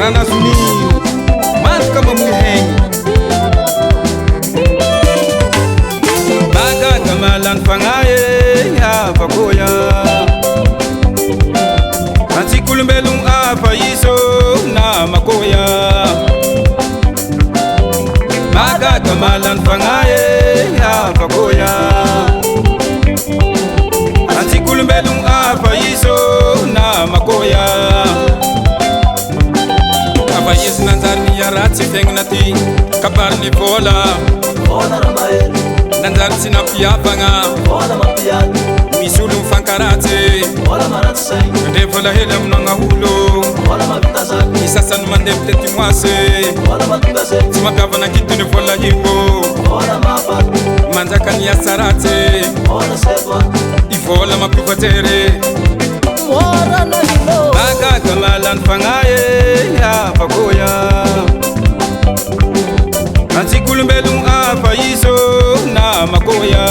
Rana Sunil Matka Mamuheng Baga Kamalan Fangaye Fakoya Ansikulumbelung Apaiso na Makoya Baga Kamalan Fangaye Fakoya Ansikulumbelung Apaiso na Makoya Apais nanzarni yaratsi tengnati kabarni vola nanzarni sinapiapanga misulum fankarate devola helam nanga hulo isasan mandem tetimwase simapavana kituni vola himbo manzakan yasarate ivola mapivatere Baga Kamalan Fangaye Fakoya Ansikulumbelung Apaiso na Makoya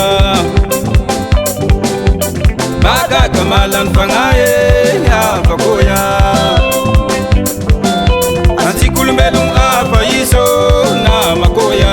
Baga Kamalan Fangaye Fakoya Ansikulumbelung Apaiso na Makoya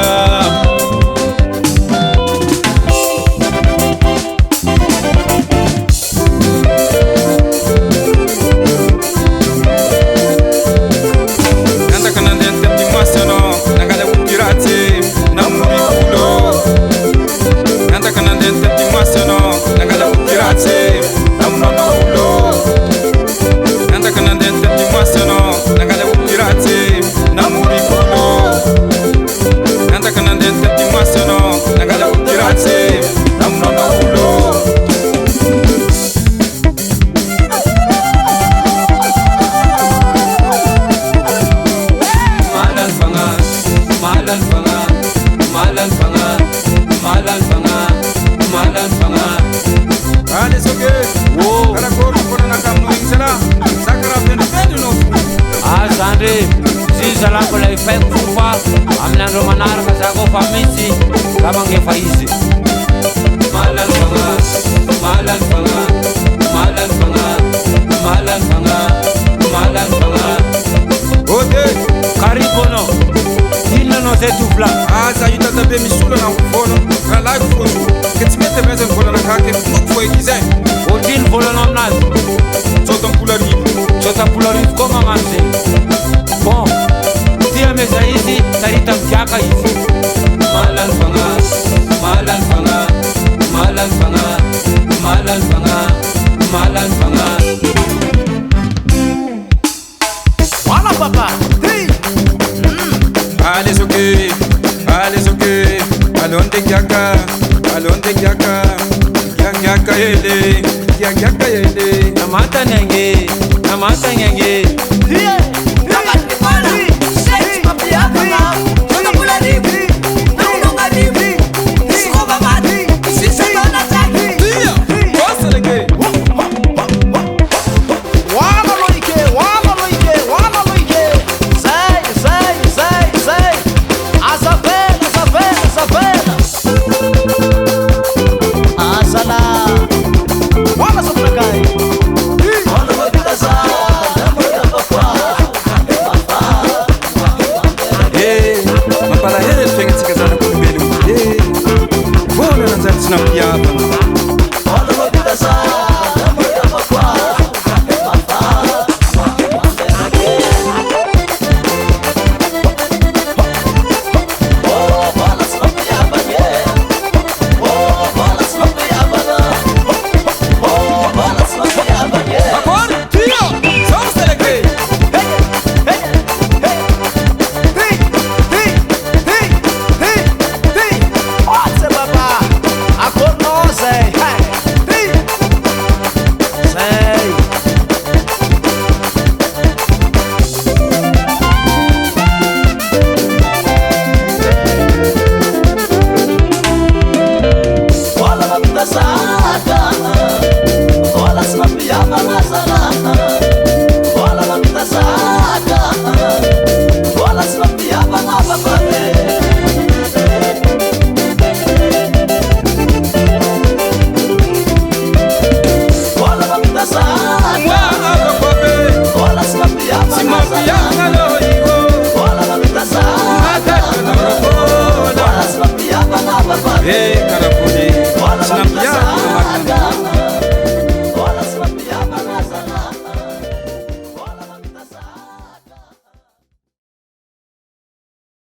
Namata nenge